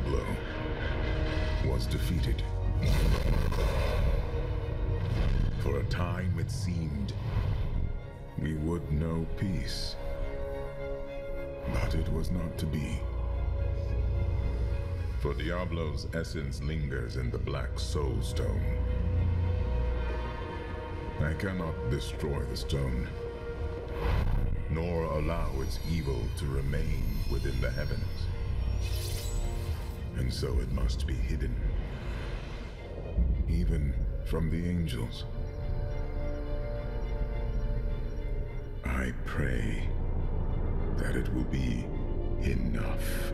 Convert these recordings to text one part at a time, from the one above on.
Diablo was defeated. For a time it seemed we would know peace. But it was not to be. For Diablo's essence lingers in the Black Soul Stone. I cannot destroy the stone, nor allow its evil to remain within the heavens. And so it must be hidden, even from the angels. I pray that it will be enough.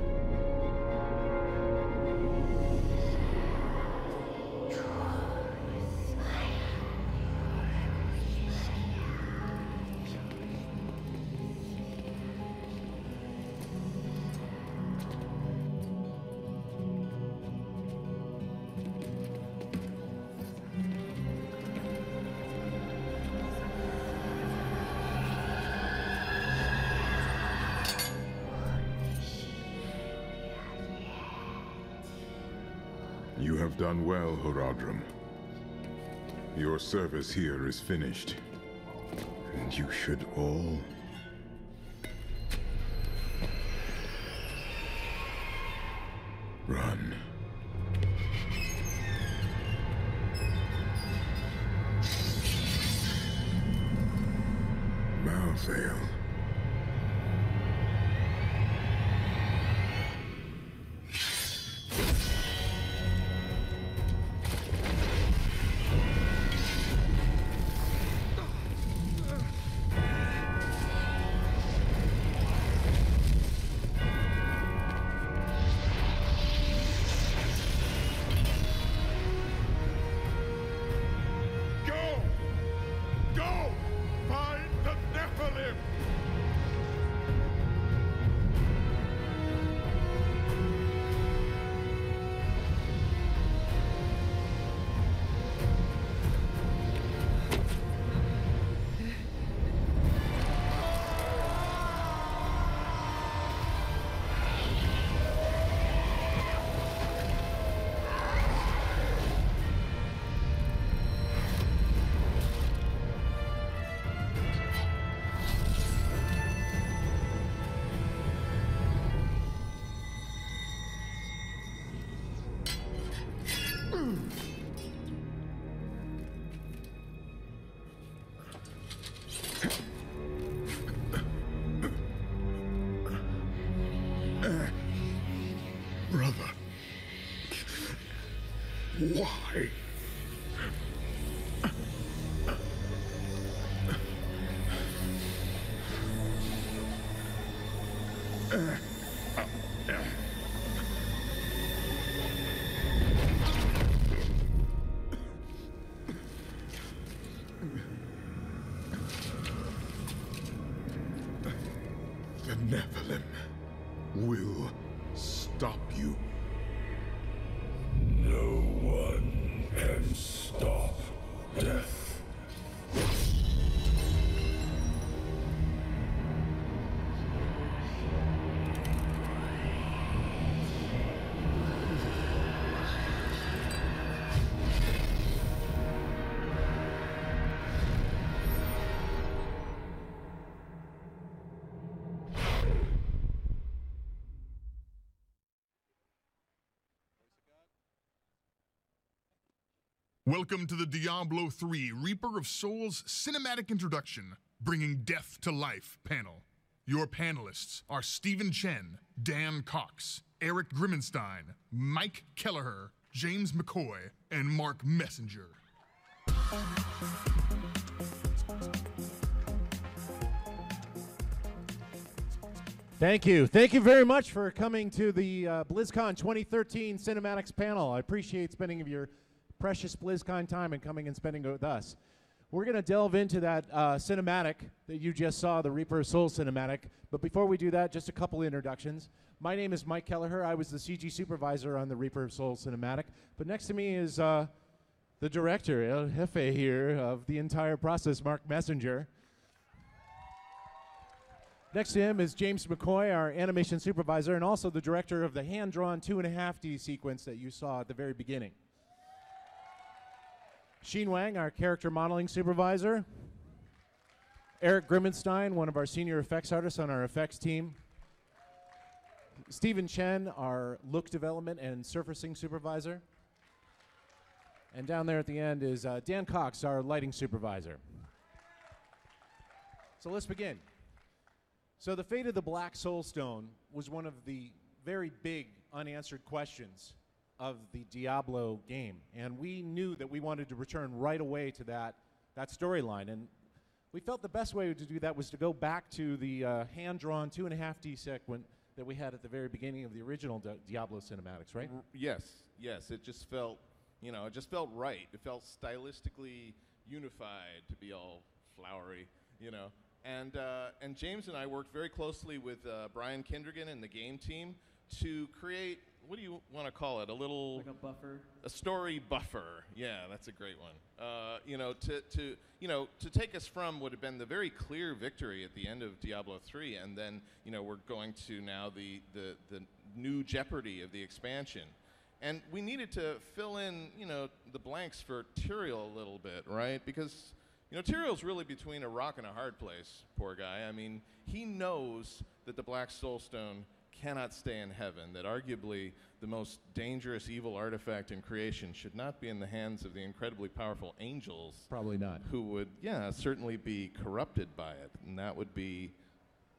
You have done well, Horadrim. Your service here is finished, and you should all run. Malthael. Brother, why? The Nephilim will stop you. No one can stop death. Welcome to the Diablo 3 Reaper of Souls cinematic introduction, bringing death to life panel. Your panelists are Stephen Chen, Dan Cox, Eric Grimenstein, Mike Kelleher, James McCoy, and Marc Messenger. Thank you. Thank you very much for coming to the BlizzCon 2013 Cinematics panel. I appreciate spending your precious BlizzCon time and coming and spending it with us. We're going to delve into that cinematic that you just saw, the Reaper of Souls cinematic. But before we do that, just a couple introductions. My name is Mike Kelleher. I was the CG supervisor on the Reaper of Souls cinematic. But next to me is the director, El Jefe here, of the entire process, Marc Messenger. Next to him is James McCoy, our animation supervisor, and also the director of the hand-drawn 2.5D sequence that you saw at the very beginning. Xin Wang, our character modeling supervisor. Eric Grimenstein, one of our senior effects artists on our effects team. Stephen Chen, our look development and surfacing supervisor. And down there at the end is Dan Cox, our lighting supervisor. So let's begin. So the fate of the Black Soul Stone was one of the very big unanswered questions of the Diablo game. And we knew that we wanted to return right away to that storyline. And we felt the best way to do that was to go back to the hand-drawn 2.5D sequence that we had at the very beginning of the original Diablo cinematics, right? Yes. It just felt, it just felt right. It felt stylistically unified to be all flowery, And James and I worked very closely with Brian Kindergan and the game team to create, what do you want to call it? A little... Like a buffer? A story buffer. Yeah, that's a great one. To take us from what had been the very clear victory at the end of Diablo 3, and then, we're going to now the new jeopardy of the expansion. And we needed to fill in, the blanks for Tyrael a little bit, right? Because... Tyrael's really between a rock and a hard place, poor guy. I mean, he knows that the Black Soul Stone cannot stay in heaven, that arguably the most dangerous evil artifact in creation should not be in the hands of the incredibly powerful angels. Probably not. Who would, certainly be corrupted by it, and that would be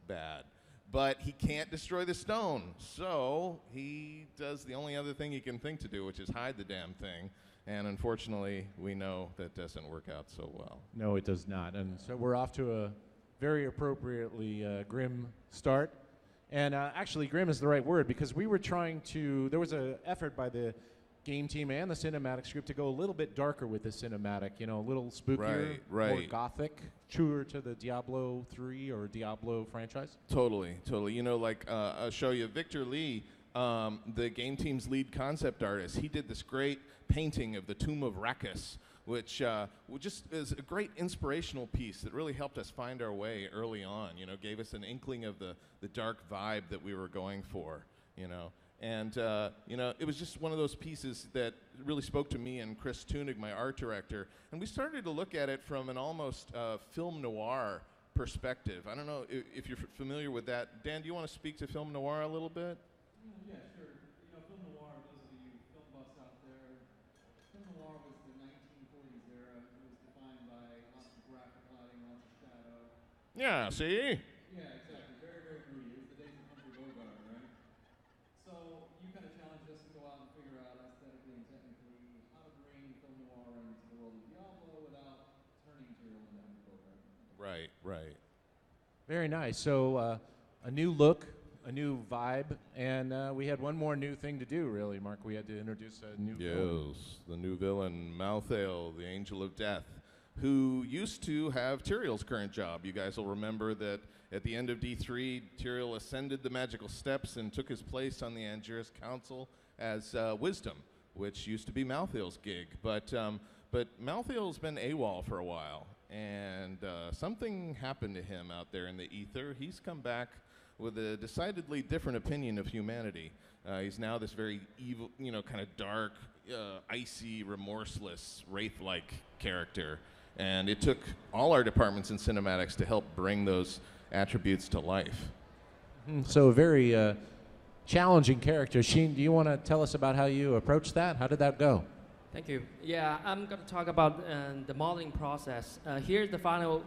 bad. But he can't destroy the stone, so he does the only other thing he can think to do, which is hide the damn thing. And unfortunately, we know that doesn't work out so well. No, it does not. And so we're off to a very appropriately grim start. And actually, grim is the right word, because we were trying to, there was an effort by the game team and the cinematics group to go a little bit darker with the cinematic, a little spookier, more gothic, truer to the Diablo 3 or Diablo franchise. Totally. I'll show you Victor Lee, the game team's lead concept artist. He did this great painting of the Tomb of Rakkus, which just is a great inspirational piece that really helped us find our way early on, gave us an inkling of the dark vibe that we were going for, And, it was just one of those pieces that really spoke to me and Chris Tunig, my art director, and we started to look at it from an almost film noir perspective. I don't know if you're familiar with that. Dan, do you want to speak to film noir a little bit? Yeah, sure. Film noir, those of you film buffs out there, film noir was the 1940s era. It was defined by lots of graphic lighting, lots of shadow. Yeah, see? Yeah, exactly. Very, very moody. It was the days of Humphrey Bogart, right? So you kind of challenged us to go out and figure out aesthetically and technically how to bring film noir into the world of Diablo without turning Tyrael into Humphrey Bogart. Right. Very nice. So a new look, a new vibe, and we had one more new thing to do, really, Mark. We had to introduce a new villain. Yes, the new villain, Malthael, the Angel of Death, who used to have Tyrael's current job. You guys will remember that at the end of D3, Tyrael ascended the magical steps and took his place on the Angiris Council as Wisdom, which used to be Malthael's gig. But Malthael's been AWOL for a while, and something happened to him out there in the ether. He's come back with a decidedly different opinion of humanity. He's now this very evil, kind of dark, icy, remorseless, wraith-like character. And it took all our departments in cinematics to help bring those attributes to life. So a very challenging character. Sheen, do you want to tell us about how you approached that? How did that go? Thank you. Yeah, I'm going to talk about the modeling process. Here's the final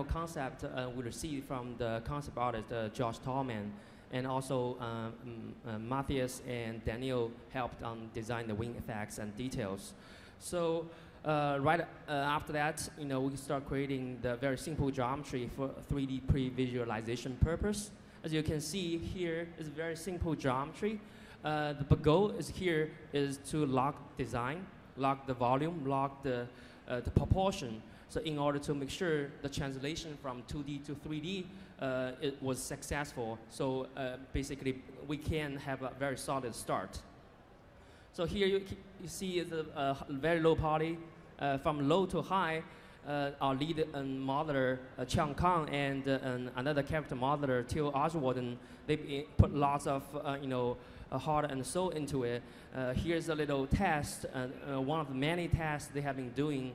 concept we received from the concept artist, Josh Tallman, and also Matthias and Daniel helped design the wing effects and details. So right after that, we start creating the very simple geometry for 3D pre-visualization purpose. As you can see here, it's very simple geometry. The goal is to lock design, lock the volume, lock the proportion. So in order to make sure the translation from 2D to 3D it was successful. So basically we can have a very solid start. So here you see the very low poly. From low to high, our lead modeler, Chen and another character modeler, Till Oswalden, they put lots of heart and soul into it. Here's a little test, one of the many tests they have been doing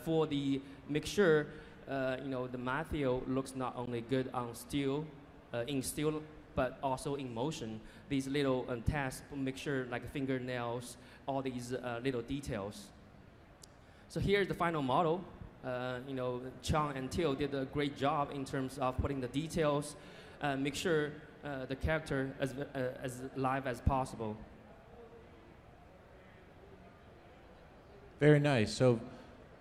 for the make sure the Matthew looks not only good on still, in still, but also in motion. These little tests make sure, like fingernails, all these little details. So here's the final model. Chen and Till did a great job in terms of putting the details, make sure the character as live as possible. Very nice. So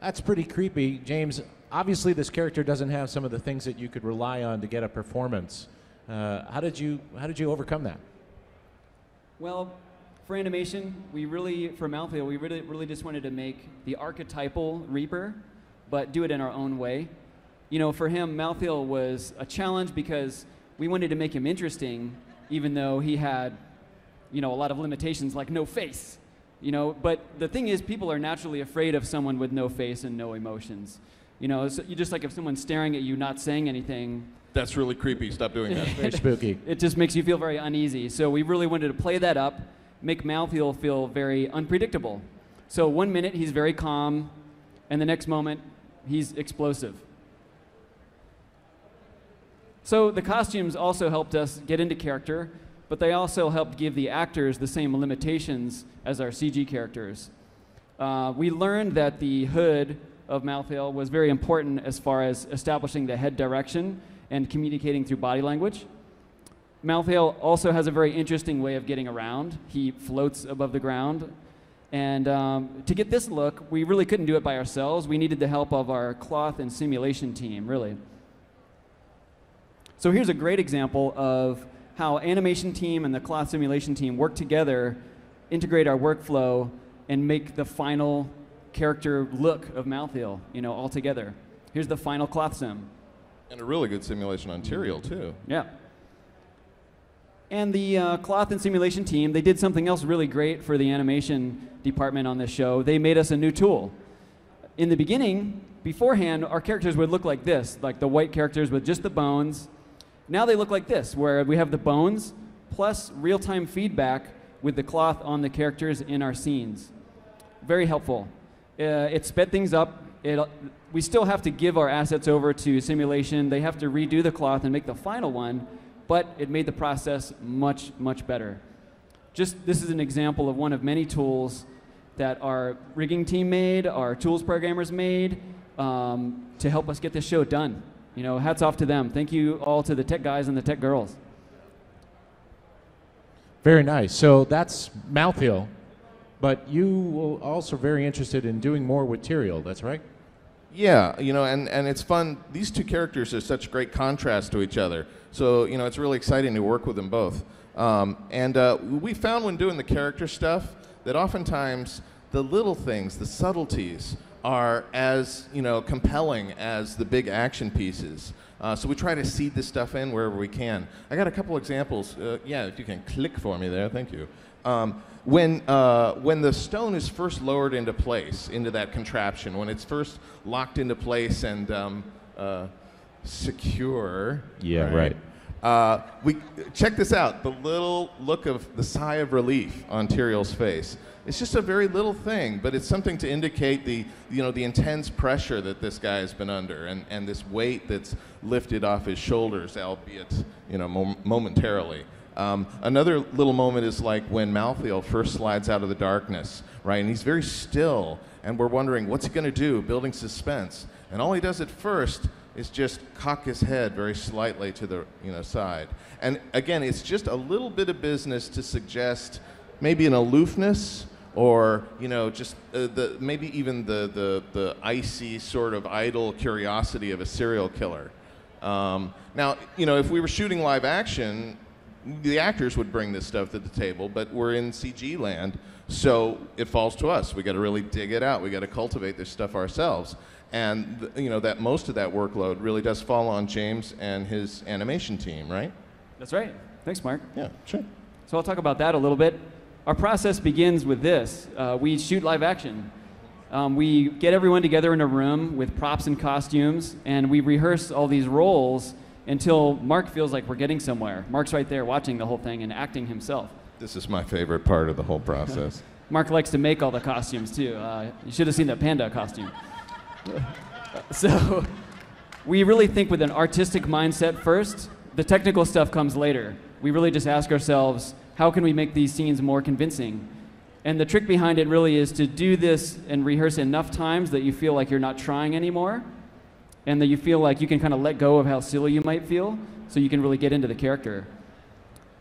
that's pretty creepy. James, obviously this character doesn't have some of the things that you could rely on to get a performance. How did you overcome that? Well, for animation, for Malthael, we really just wanted to make the archetypal Reaper, but do it in our own way. For him, Malthael was a challenge because we wanted to make him interesting, even though he had, a lot of limitations like no face. But the thing is, people are naturally afraid of someone with no face and no emotions. So you just like if someone's staring at you, not saying anything. That's really creepy. Stop doing that. Very spooky. It just makes you feel very uneasy. So we really wanted to play that up, make Malthael feel very unpredictable. So 1 minute he's very calm, and the next moment he's explosive. So the costumes also helped us get into character, but they also helped give the actors the same limitations as our CG characters. We learned that the hood of Malthael was very important as far as establishing the head direction and communicating through body language. Malthael also has a very interesting way of getting around. He floats above the ground. And to get this look, we really couldn't do it by ourselves. We needed the help of our cloth and simulation team, really. So here's a great example of how animation team and the cloth simulation team work together, integrate our workflow, and make the final character look of Malthael, all together. Here's the final cloth sim. And a really good simulation on Tyrael, too. Yeah. And the cloth and simulation team, they did something else really great for the animation department on this show. They made us a new tool. In the beginning, beforehand, our characters would look like this, like the white characters with just the bones. Now they look like this, where we have the bones plus real-time feedback with the cloth on the characters in our scenes. Very helpful. It sped things up. We still have to give our assets over to simulation. They have to redo the cloth and make the final one, but it made the process much, much better. This is an example of one of many tools that our rigging team made, our tools programmers made, to help us get this show done. Hats off to them. Thank you all to the tech guys and the tech girls. Very nice. So that's Malthael, but you were also very interested in doing more with Tyrael, that's right? Yeah, and it's fun. These two characters are such great contrast to each other. So, it's really exciting to work with them both. We found when doing the character stuff that oftentimes the little things, the subtleties, are as compelling as the big action pieces. So we try to seed this stuff in wherever we can. I got a couple examples. Yeah, if you can click for me there, thank you. When the stone is first lowered into place, into that contraption, when it's first locked into place and secure. Yeah, right. We check this out. The little look of the sigh of relief on Tyrael's face. It's just a very little thing, but it's something to indicate the intense pressure that this guy has been under, and this weight that's lifted off his shoulders, albeit momentarily. Another little moment is like when Malthael first slides out of the darkness, right? And he's very still, and we're wondering what's he going to do, building suspense. And all he does at first is just cock his head very slightly to the side. And again, it's just a little bit of business to suggest maybe an aloofness, or just maybe even the icy sort of idle curiosity of a serial killer. Now, if we were shooting live action, the actors would bring this stuff to the table, but we're in CG land, so it falls to us. We got to really dig it out. We got to cultivate this stuff ourselves, and that most of that workload really does fall on James and his animation team, right? That's right. Thanks, Mark. Yeah, sure. So I'll talk about that a little bit. Our process begins with this. We shoot live action. We get everyone together in a room with props and costumes, and we rehearse all these roles until Marc feels like we're getting somewhere. Marc's right there watching the whole thing and acting himself. This is my favorite part of the whole process. Marc likes to make all the costumes too. You should have seen that panda costume. So we really think with an artistic mindset first. The technical stuff comes later. We really just ask ourselves, how can we make these scenes more convincing? And the trick behind it really is to do this and rehearse enough times that you feel like you're not trying anymore, and that you feel like you can kind of let go of how silly you might feel, so you can really get into the character.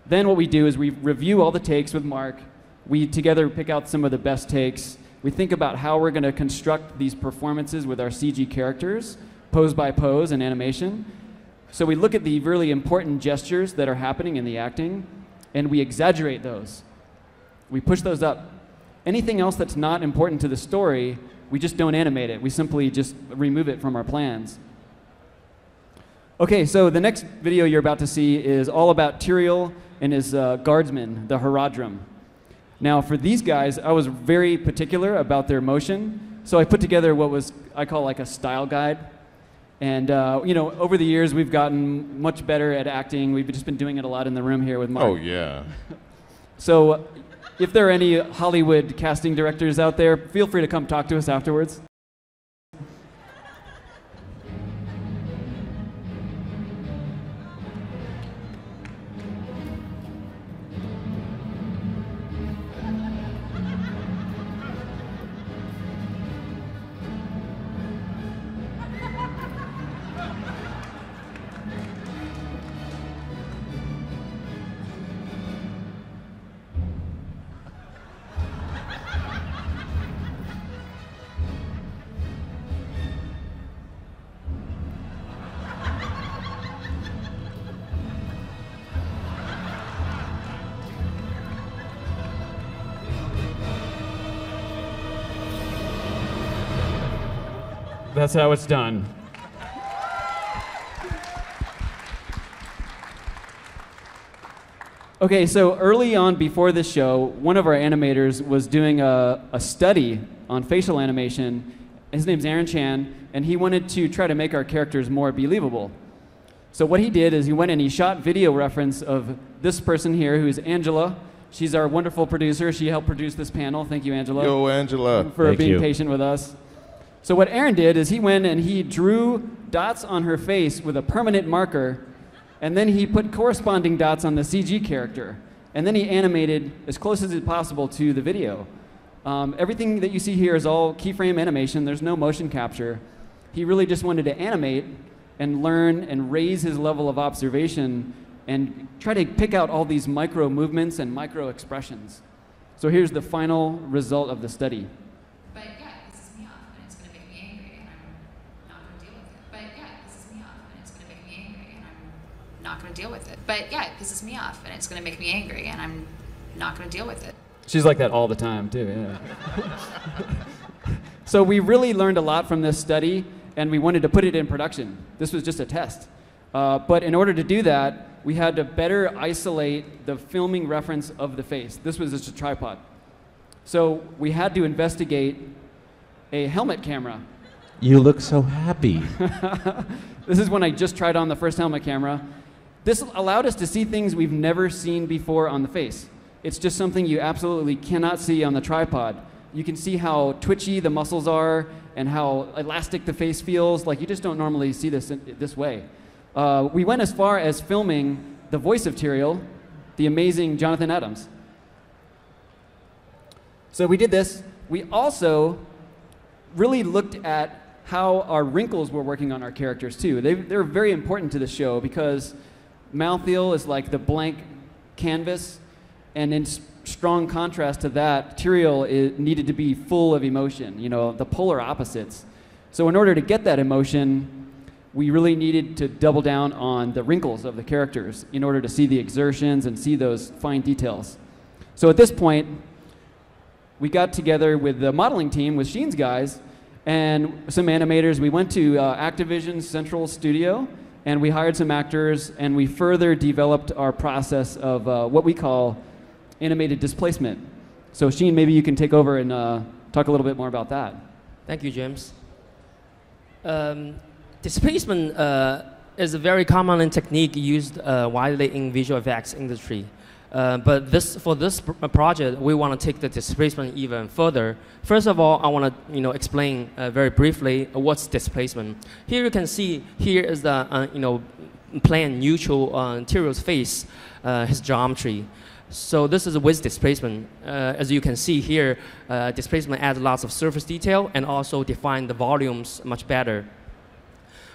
Then what we do is we review all the takes with Marc. We together pick out some of the best takes. We think about how we're going to construct these performances with our CG characters, pose by pose and animation. So we look at the really important gestures that are happening in the acting, and we exaggerate those. We push those up. Anything else that's not important to the story, we just don't animate it. We simply just remove it from our plans. Okay, so the next video you're about to see is all about Tyrael and his guardsmen, the Haradrim. Now, for these guys, I was very particular about their motion, so I put together what I call like a style guide. And you know, over the years, we've gotten much better at acting. We've just been doing it a lot in the room here with Marc. Oh, yeah. So if there are any Hollywood casting directors out there, feel free to come talk to us afterwards. That's how it's done. Okay, so early on before this show, one of our animators was doing a study on facial animation. His name's Chen, and he wanted to try to make our characters more believable. So what he did is he went and he shot video reference of this person here, who's Angela. She's our wonderful producer. She helped produce this panel. Thank you, Angela. Yo, Angela. For being patient with us. So what Aaron did is he went and he drew dots on her face with a permanent marker, and then he put corresponding dots on the CG character. And then he animated as close as possible to the video. Everything that you see here is all keyframe animation. There's no motion capture. He really just wanted to animate and learn and raise his level of observation and try to pick out all these micro movements and micro expressions. So here's the final result of the study. Deal with it. But yeah, it pisses me off and it's going to make me angry and I'm not going to deal with it. She's like that all the time too, yeah. So we really learned a lot from this study and we wanted to put it in production. This was just a test. But in order to do that, we had to better isolate the filming reference of the face. This was just a tripod. So we had to investigate a helmet camera. You look so happy. This is when I just tried on the first helmet camera. This allowed us to see things we've never seen before on the face. It's just something you absolutely cannot see on the tripod. You can see how twitchy the muscles are and how elastic the face feels. Like, you just don't normally see this this way. We went as far as filming the voice of Tyrael, the amazing Jonathan Adams. So we did this. We also really looked at how our wrinkles were working on our characters too. They're very important to the show because Malthael is like the blank canvas, and in strong contrast to that, Tyrael needed to be full of emotion, you know, the polar opposites. So in order to get that emotion, we really needed to double down on the wrinkles of the characters in order to see the exertions and see those fine details. So at this point, we got together with the modeling team, with Sheen's guys, and some animators. We went to Activision's Central Studio, and we hired some actors, and we further developed our process of what we call animated displacement. So Sheen, maybe you can take over and talk a little bit more about that. Thank you, James. Displacement is a very common technique used widely in visual effects industry. But for this project, we want to take the displacement even further. First of all, I want to explain very briefly what's displacement. Here you can see here is the plane neutral material's face, his geometry. So this is with displacement. As you can see here, displacement adds lots of surface detail and also define the volumes much better.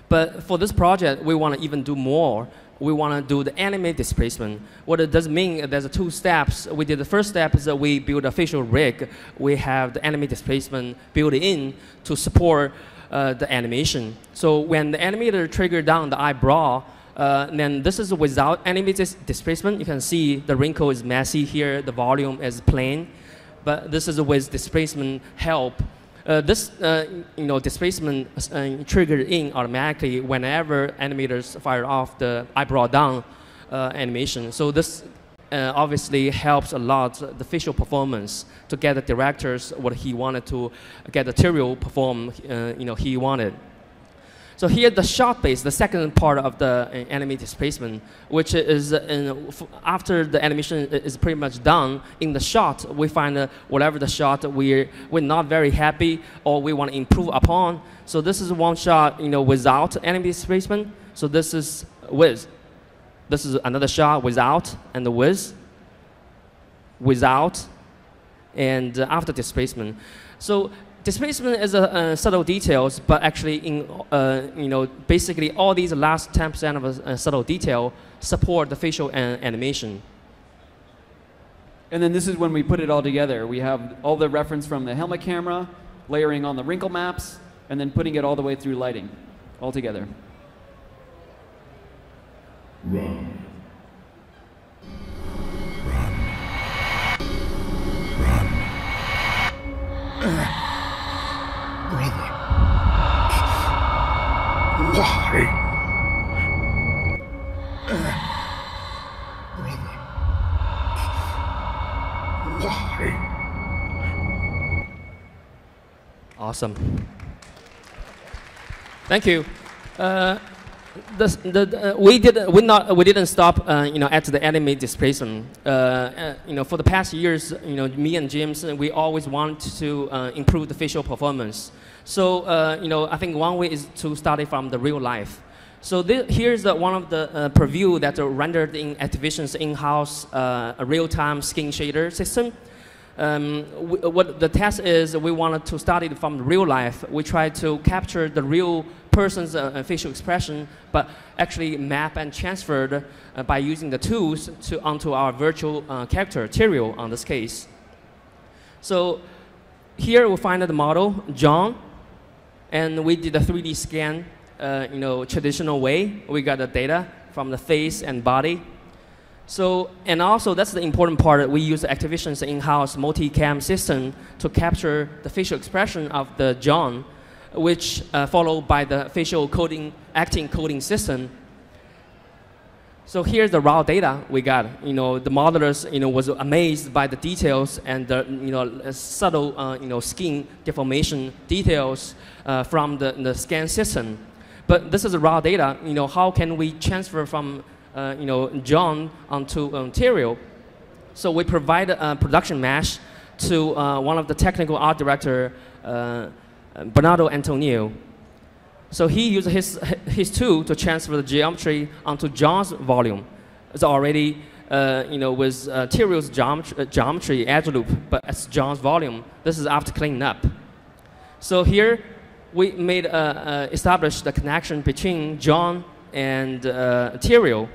But for this project, we want to even do more. We want to do the animate displacement. What it does mean, there's two steps. We did the first step is that we build a facial rig. We have the animate displacement built in to support the animation. So when the animator trigger down the eyebrow, then this is without animated displacement. You can see the wrinkle is messy here, the volume is plain. But this is with displacement help. This displacement triggered in automatically whenever animators fire off the eyebrow down animation. So this obviously helps a lot the facial performance to get the directors what he wanted to get the material perform he wanted. So here the shot base, the second part of the animate displacement, which is after the animation is pretty much done, in the shot we find whatever the shot we're not very happy or we want to improve upon. So this is one shot without animate displacement. So this is with. This is another shot without and with, without, and after displacement. So displacement is a subtle details, but actually in basically all these last 10% of a subtle detail support the facial animation. And then this is when we put it all together. We have all the reference from the helmet camera, layering on the wrinkle maps, and then putting it all the way through lighting, all together. Run. Brother. Why? Brother. Why? Awesome. Thank you. We didn't stop at the animate displacement. For the past years, me and James, we always want to improve the facial performance. So I think one way is to start it from the real life. So here's one of the preview that are rendered in Activision's in-house real-time skin shader system. What the test is, we wanted to start it from real life. We try to capture the real person's facial expression, but actually map and transferred by using the tools onto our virtual character, Tyrael, on this case. So here we find the model, John, and we did a 3D scan, traditional way. We got the data from the face and body. So, and also that's the important part, we use Activision's in-house multi-cam system to capture the facial expression of the John, which followed by the facial coding, acting coding system. So here's the raw data we got. The modelers, was amazed by the details and the, subtle, skin deformation details from the scan system. But this is raw data. How can we transfer from John onto Tyrael? So we provide a production mesh to one of the technical art director, Bernardo Antonio. So he used his tool to transfer the geometry onto John's volume. It's already with Tyrael's geometry edge loop, but it's John's volume. This is after cleaning up. So here we made established the connection between John and Tyrael.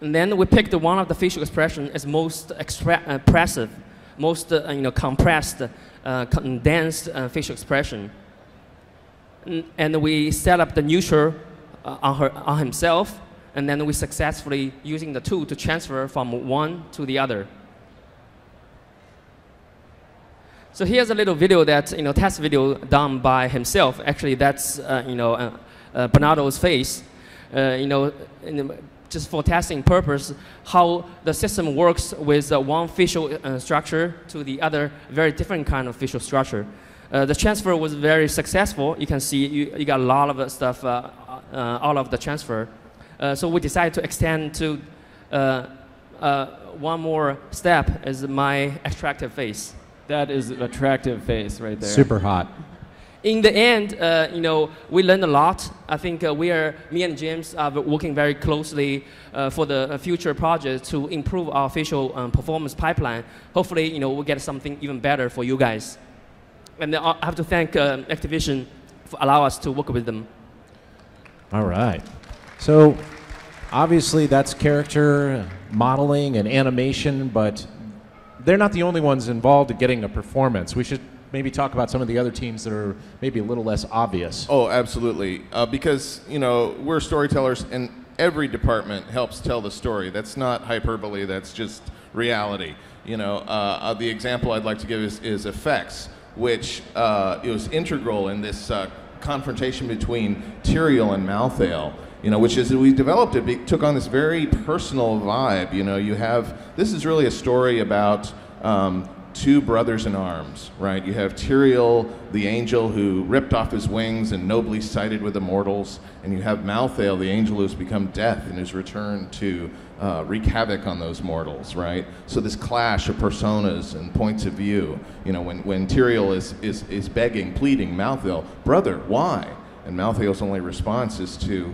And then we picked one of the facial expression as most expressive, most compressed, condensed facial expression. And we set up the neutral on himself, and then we successfully using the tool to transfer from one to the other. So here's a little video that test video done by himself. Actually, that's Bernardo's face. Just for testing purpose, how the system works with one facial structure to the other very different kind of facial structure. The transfer was very successful. You can see you got a lot of stuff out of the transfer. So we decided to extend to one more step is my attractive face. That is an attractive face right there. Super hot. In the end, we learned a lot. I think me and James are working very closely for the future projects to improve our facial performance pipeline. Hopefully, we'll get something even better for you guys. And I have to thank Activision for allow us to work with them. All right. So obviously that's character modeling and animation, but they're not the only ones involved in getting a performance. We should maybe talk about some of the other teams that are maybe a little less obvious. Oh, absolutely. Because, we're storytellers and every department helps tell the story. That's not hyperbole, that's just reality. The example I'd like to give is effects, which it was integral in this confrontation between Tyrael and Malthael. Which is, we developed it, took on this very personal vibe. This is really a story about two brothers in arms, right? You have Tyrael, the angel who ripped off his wings and nobly sided with the mortals, and you have Malthael, the angel who's become death and who's returned to wreak havoc on those mortals, right? So this clash of personas and points of view, when Tyrael is begging, pleading, Malthael, brother, why? And Malthael's only response is to,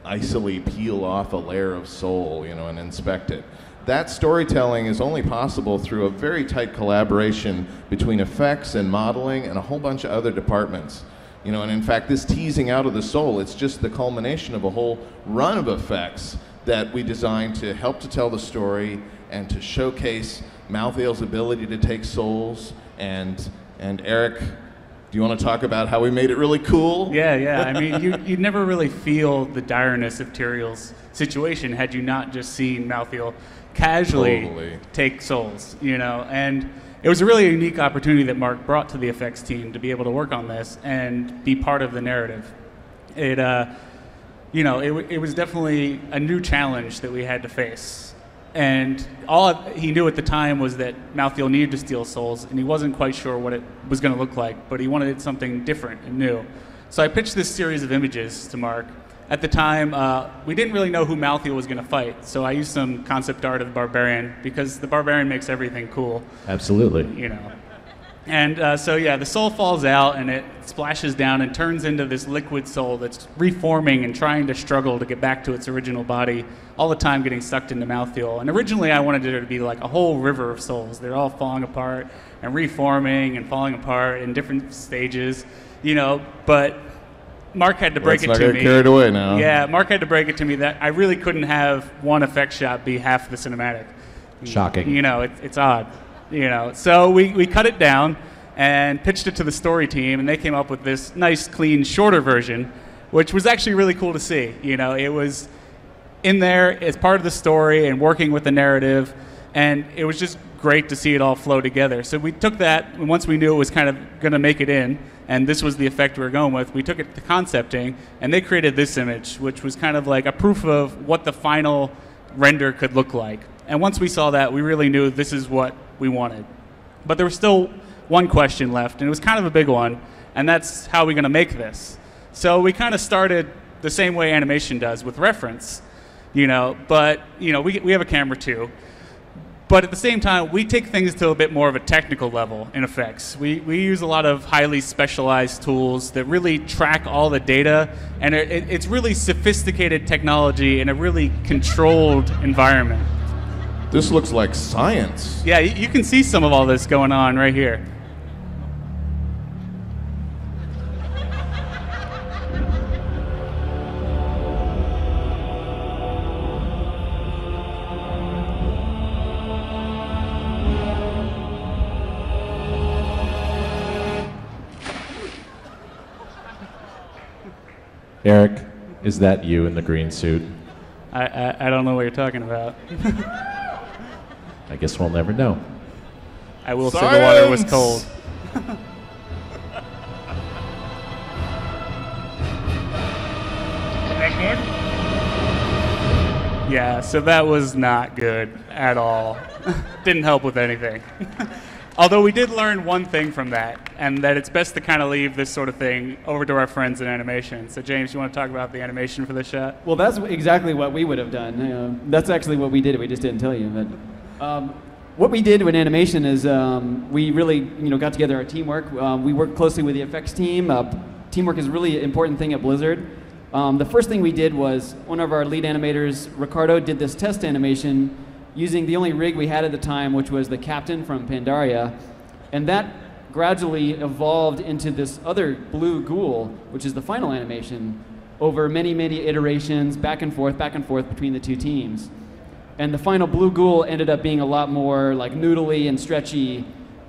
icily peel off a layer of soul, and inspect it. That storytelling is only possible through a very tight collaboration between effects and modeling and a whole bunch of other departments. And in fact, this teasing out of the soul, it's just the culmination of a whole run of effects that we designed to help to tell the story and to showcase Malthael's ability to take souls. And Eric, do you want to talk about how we made it really cool? Yeah. I mean, you'd never really feel the direness of Tyrael's situation had you not just seen Malthael casually take souls, and it was a really unique opportunity that Marc brought to the effects team to be able to work on this and be part of the narrative. It was definitely a new challenge that we had to face, and all he knew at the time was that Malthael needed to steal souls, and he wasn't quite sure what it was going to look like, but he wanted something different and new. So I pitched this series of images to Marc. At the time, we didn't really know who Malthael was going to fight, so I used some concept art of the Barbarian, because the Barbarian makes everything cool. Absolutely. And the soul falls out, and it splashes down and turns into this liquid soul that's reforming and trying to struggle to get back to its original body, all the time getting sucked into Malthael. And originally, I wanted there to be like a whole river of souls. They're all falling apart and reforming and falling apart in different stages, but Marc had to break it to me. Let's not get carried away now. Yeah, Marc had to break it to me that I really couldn't have one effect shot be half the cinematic. Shocking. It's odd. So we cut it down and pitched it to the story team, and they came up with this nice, clean, shorter version, which was actually really cool to see. It was in there as part of the story and working with the narrative, and it was just great to see it all flow together. So we took that, and once we knew it was kind of going to make it in, and this was the effect we were going with, we took it to concepting, and they created this image, which was kind of like a proof of what the final render could look like. And once we saw that, we really knew this is what we wanted. But there was still one question left, and it was kind of a big one, and that's how are we going to make this? So we kind of started the same way animation does, with reference, but we have a camera too. But at the same time, we take things to a bit more of a technical level in effects. We use a lot of highly specialized tools that really track all the data, and it's really sophisticated technology in a really controlled environment. This looks like science. Yeah, you can see some of all this going on right here. Eric, is that you in the green suit? I don't know what you're talking about. I guess we'll never know. I will say the water was cold. Yeah, so that was not good at all. Didn't help with anything. Although we did learn one thing from that, and that it's best to kind of leave this sort of thing over to our friends in animation. So James, you want to talk about the animation for this shot? Well, that's exactly what we would have done. That's actually what we did. We just didn't tell you. But what we did with animation is we really got together our teamwork. We worked closely with the effects team. Teamwork is a really important thing at Blizzard. The first thing we did was one of our lead animators, Ricardo, did this test animation using the only rig we had at the time, which was the captain from Pandaria. And that gradually evolved into this other blue ghoul, which is the final animation, over many, many iterations, back and forth between the two teams. And the final blue ghoul ended up being a lot more like noodly and stretchy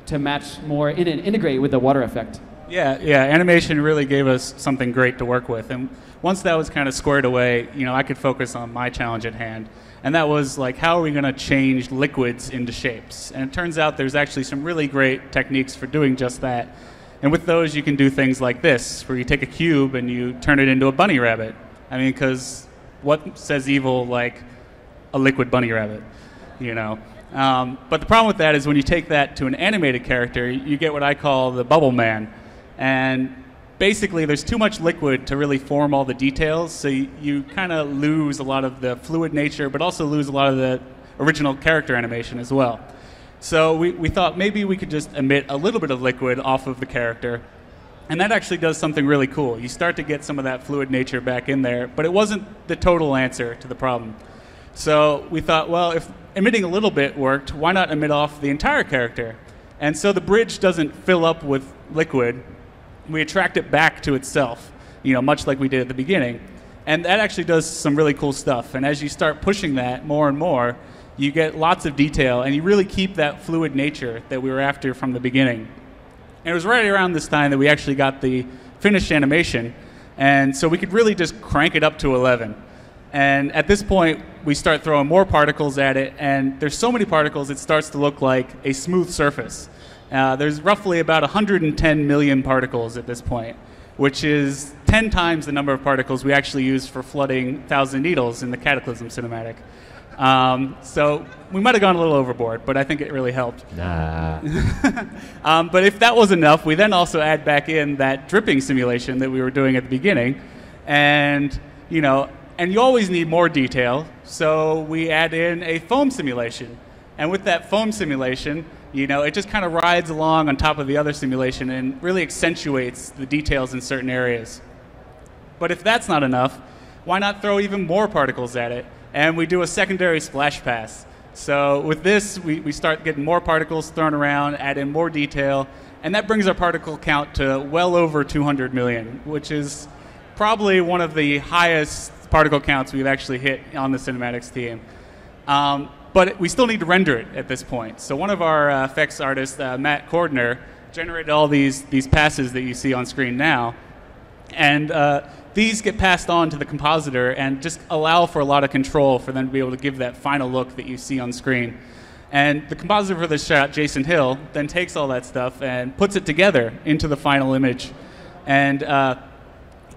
to match more and integrate with the water effect. Yeah, animation really gave us something great to work with. And once that was kind of squared away, I could focus on my challenge at hand. And that was like, how are we going to change liquids into shapes? And it turns out there's actually some really great techniques for doing just that. And with those, you can do things like this, where you take a cube and you turn it into a bunny rabbit. I mean, because what says evil like a liquid bunny rabbit, But the problem with that is when you take that to an animated character, you get what I call the bubble man. And basically, there's too much liquid to really form all the details, so you kind of lose a lot of the fluid nature, but also lose a lot of the original character animation as well. So we thought maybe we could just emit a little bit of liquid off of the character, and that actually does something really cool. You start to get some of that fluid nature back in there, but it wasn't the total answer to the problem. So we thought, well, if emitting a little bit worked, why not emit off the entire character? And so the bridge doesn't fill up with liquid. We attract it back to itself, much like we did at the beginning. And that actually does some really cool stuff. And as you start pushing that more and more, you get lots of detail, and you really keep that fluid nature that we were after from the beginning. And it was right around this time that we actually got the finished animation, and so we could really just crank it up to 11. And at this point, we start throwing more particles at it, and there's so many particles, it starts to look like a smooth surface. There's roughly about 110 million particles at this point, which is 10 times the number of particles we actually use for flooding Thousand Needles in the Cataclysm cinematic. So we might have gone a little overboard, but I think it really helped. Nah. But if that was enough, we then also add back in that dripping simulation that we were doing at the beginning. And, and you always need more detail, so we add in a foam simulation. And with that foam simulation, it just kind of rides along on top of the other simulation and really accentuates the details in certain areas. But if that's not enough, why not throw even more particles at it? And we do a secondary splash pass. So with this, we start getting more particles thrown around, add in more detail, and that brings our particle count to well over 200 million, which is probably one of the highest particle counts we've actually hit on the cinematics team. But we still need to render it at this point. So one of our effects artists, Matt Cordner, generated all these passes that you see on screen now. And these get passed on to the compositor and just allow for a lot of control for them to be able to give that final look that you see on screen. And the compositor for this shot, Jason Hill, then takes all that stuff and puts it together into the final image. And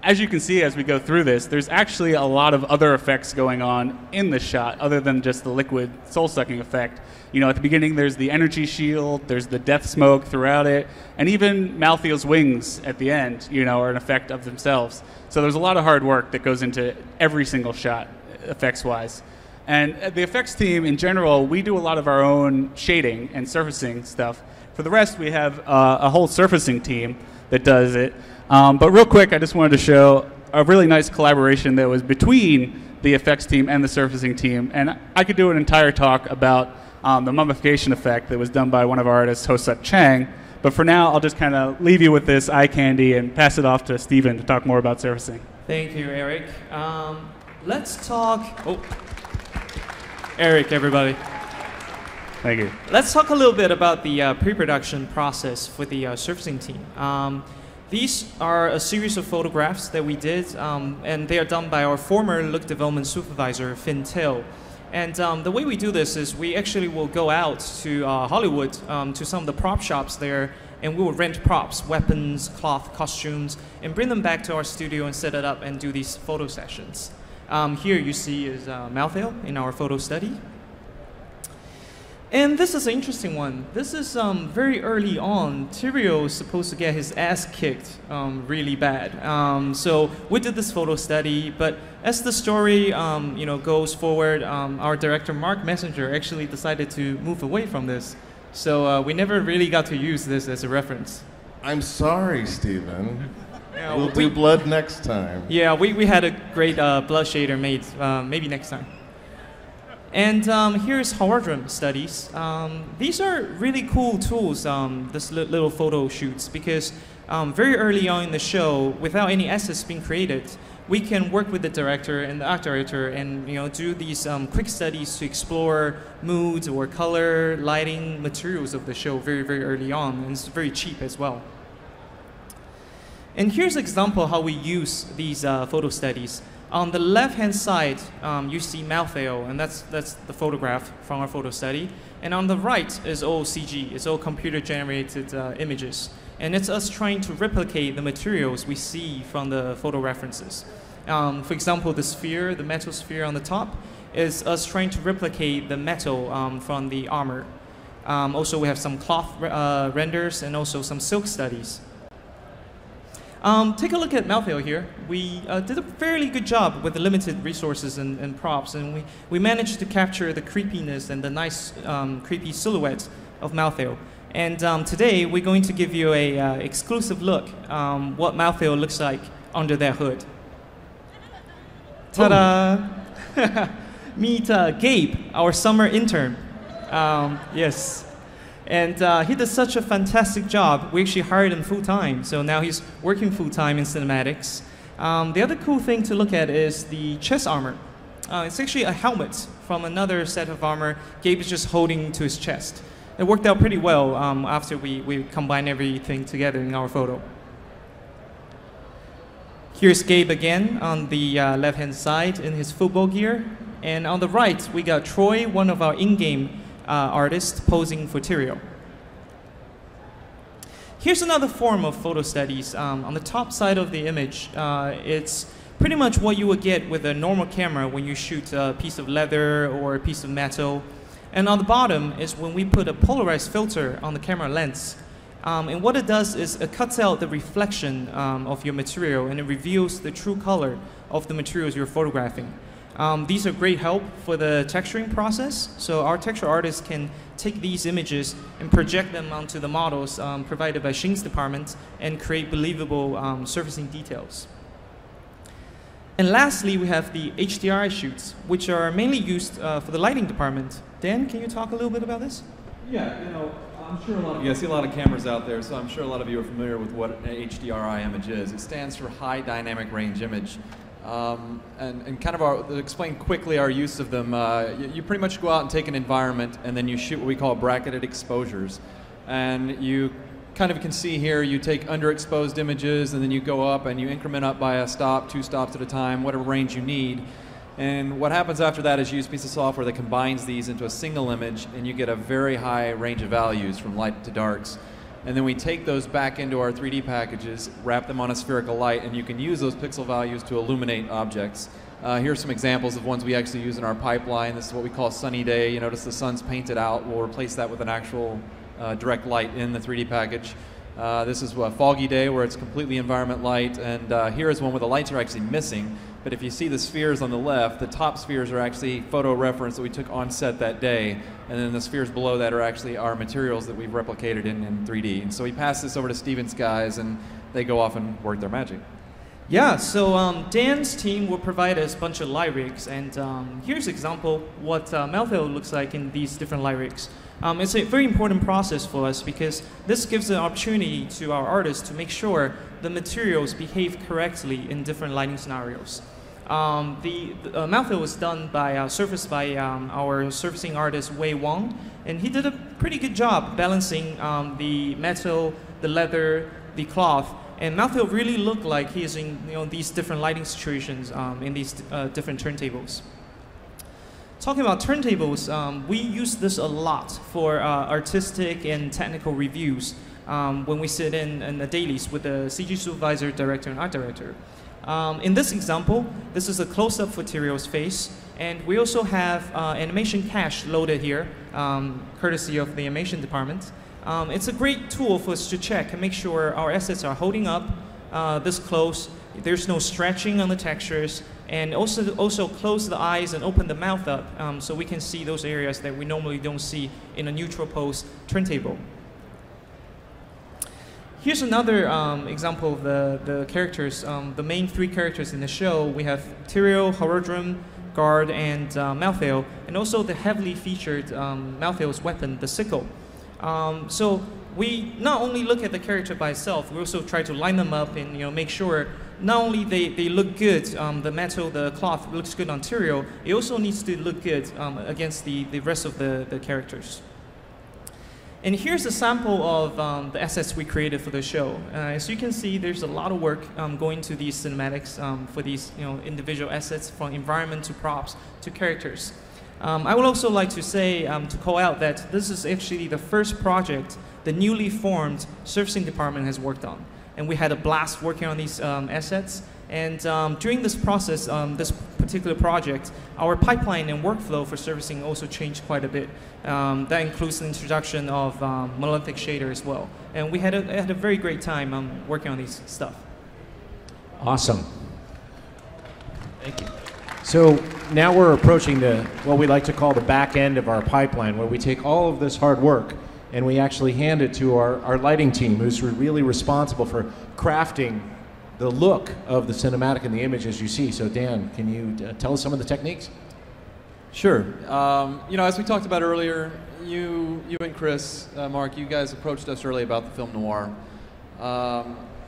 as you can see as we go through this, there's actually a lot of other effects going on in this shot other than just the liquid soul-sucking effect. At the beginning there's the energy shield, there's the death smoke throughout it, and even Malthael's wings at the end, are an effect of themselves. So there's a lot of hard work that goes into every single shot, effects-wise. And the effects team in general, we do a lot of our own shading and surfacing stuff. For the rest, we have a whole surfacing team that does it. But real quick, I just wanted to show a really nice collaboration that was between the effects team and the surfacing team. And I could do an entire talk about the mummification effect that was done by one of our artists, Hosut Chang. But for now, I'll just kind of leave you with this eye candy and pass it off to Steven to talk more about surfacing. Thank you, Eric. Let's talk... Oh, Eric, everybody. Thank you. Let's talk a little bit about the pre-production process for the surfacing team. These are a series of photographs that we did, and they are done by our former look development supervisor, Finn Till. And the way we do this is we actually will go out to Hollywood, to some of the prop shops there, and we will rent props, weapons, cloth, costumes, and bring them back to our studio and set it up and do these photo sessions. Here you see is Malthael in our photo study. And this is an interesting one. This is very early on. Tyrael is supposed to get his ass kicked really bad. So we did this photo study, but as the story goes forward, our director Marc Messenger actually decided to move away from this. So we never really got to use this as a reference. I'm sorry, Steven. Yeah, we'll do blood next time. Yeah, we had a great blood shader made. Maybe next time. And here's hologram studies. These are really cool tools, this little photo shoots, because very early on in the show, without any assets being created, we can work with the director and the art director and do these quick studies to explore moods or color, lighting, materials of the show very, very early on, and it's very cheap as well. And here's an example how we use these photo studies. On the left-hand side, you see Malthael, and that's the photograph from our photo study. And on the right is all CG, it's all computer-generated images. And it's us trying to replicate the materials we see from the photo references. For example, the sphere, the metal sphere on the top, is us trying to replicate the metal from the armor. Also, we have some cloth renders and also some silk studies. Take a look at Malthael here. We did a fairly good job with the limited resources and props, and we managed to capture the creepiness and the nice creepy silhouette of Malthael. And today we're going to give you a exclusive look what Malthael looks like under that hood. Ta-da! Meet Gabe, our summer intern. Yes. And he did such a fantastic job. We actually hired him full-time, so now he's working full-time in cinematics. The other cool thing to look at is the chest armor. It's actually a helmet from another set of armor Gabe is just holding to his chest. It worked out pretty well after we combined everything together in our photo. Here's Gabe again on the left-hand side in his football gear. And on the right, we got Troy, one of our in-game artist posing for Tyrael. Here's another form of photo studies. On the top side of the image, it's pretty much what you would get with a normal camera when you shoot a piece of leather or a piece of metal. And on the bottom is when we put a polarized filter on the camera lens. And what it does is it cuts out the reflection of your material and it reveals the true color of the materials you're photographing. These are great help for the texturing process. So our texture artists can take these images and project them onto the models provided by Shin's department and create believable surfacing details. And lastly, we have the HDRI shoots, which are mainly used for the lighting department. Dan, can you talk a little bit about this? Yeah, I'm sure a lot of you guys see a lot of cameras out there, so I'm sure a lot of you are familiar with what an HDRI image is. It stands for High Dynamic Range Image. And kind of to explain quickly our use of them, you pretty much go out and take an environment and then you shoot what we call bracketed exposures. And you kind of can see here, you take underexposed images and then you go up and you increment up by a stop, 2 stops at a time, whatever range you need. And what happens after that is you use a piece of software that combines these into a single image and you get a very high range of values from light to darks. And then we take those back into our 3D packages, wrap them on a spherical light, and you can use those pixel values to illuminate objects. Here's some examples of ones we actually use in our pipeline. This is what we call sunny day. You notice the sun's painted out. We'll replace that with an actual direct light in the 3D package. This is a foggy day where it's completely environment light, and here is one where the lights are actually missing. But if you see the spheres on the left, the top spheres are actually photo reference that we took on set that day, and then the spheres below that are actually our materials that we've replicated in 3D. And so we pass this over to Steven's guys, and they go off and work their magic. Yeah, so Dan's team will provide us a bunch of light rigs, and here's an example what Malthael looks like in these different light rigs. It's a very important process for us because this gives an opportunity to our artists to make sure the materials behave correctly in different lighting scenarios. The Malthael was done by, surfaced by our surfacing artist Wei Wang, and he did a pretty good job balancing the metal, the leather, the cloth, and Malthael really looked like he is in these different lighting situations in these different turntables. Talking about turntables, we use this a lot for artistic and technical reviews when we sit in the dailies with the CG supervisor, director, and art director. In this example, this is a close-up for Tyrion's face, and we also have animation cache loaded here, courtesy of the animation department. It's a great tool for us to check and make sure our assets are holding up this close. There's no stretching on the textures, and also close the eyes and open the mouth up so we can see those areas that we normally don't see in a neutral pose turntable. Here's another example of the characters, the main 3 characters in the show. We have Tyrael, Horadrim, Guard, and Malthael, and also the heavily featured Malthael's weapon, the sickle. So we not only look at the character by itself, we also try to line them up and make sure not only they look good, the metal, the cloth looks good on Tyrael, it also needs to look good against the rest of the characters. And here's a sample of the assets we created for the show. As you can see, there's a lot of work going to these cinematics for these individual assets, from environment to props to characters. I would also like to say, to call out that this is actually the first project the newly formed surfacing department has worked on. And we had a blast working on these assets. And during this process, this particular project, our pipeline and workflow for surfacing also changed quite a bit. That includes the introduction of monolithic shader as well. And we had a very great time working on these stuff. Awesome. Thank you. So now we're approaching what we like to call the back end of our pipeline, where we take all of this hard work and we actually hand it to our lighting team, who's really responsible for crafting the look of the cinematic and the image as you see. So Dan, can you tell us some of the techniques? Sure. As we talked about earlier, you and Chris, Mark, you guys approached us early about the film noir.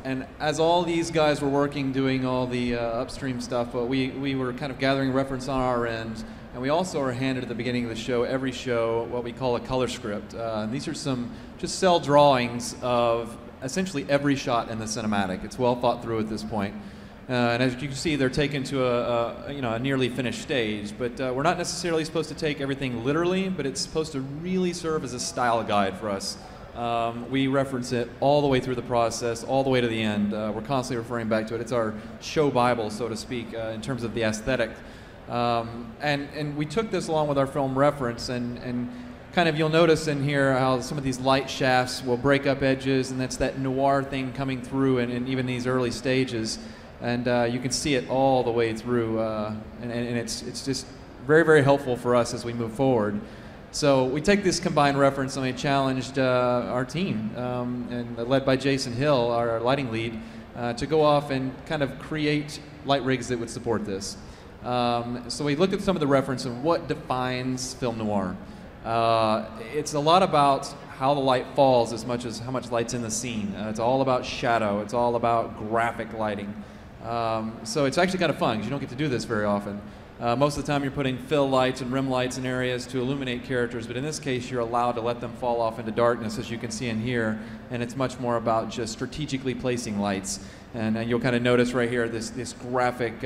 And as all these guys were working, doing all the upstream stuff, we were kind of gathering reference on our end. And we also are handed at the beginning of the show, every show, what we call a color script. And these are some just cell drawings of essentially every shot in the cinematic. It's well thought through at this point. And as you can see, they're taken to a nearly finished stage. But we're not necessarily supposed to take everything literally, but it's supposed to really serve as a style guide for us. We reference it all the way through the process, all the way to the end. We're constantly referring back to it. It's our show Bible, so to speak, in terms of the aesthetic. And we took this along with our film reference, and kind of you'll notice in here how some of these light shafts will break up edges, and that's that noir thing coming through in even these early stages. And you can see it all the way through, and it's just very, very helpful for us as we move forward. So we take this combined reference, and we challenged our team, and led by Jason Hill, our lighting lead, to go off and kind of create light rigs that would support this. So we looked at some of the reference of what defines film noir. It's a lot about how the light falls as much as how much light's in the scene. It's all about shadow. It's all about graphic lighting. So it's actually kind of fun because you don't get to do this very often. Most of the time you're putting fill lights and rim lights in areas to illuminate characters, but in this case you're allowed to let them fall off into darkness, as you can see in here, and it's much more about just strategically placing lights. And you'll kind of notice right here this graphic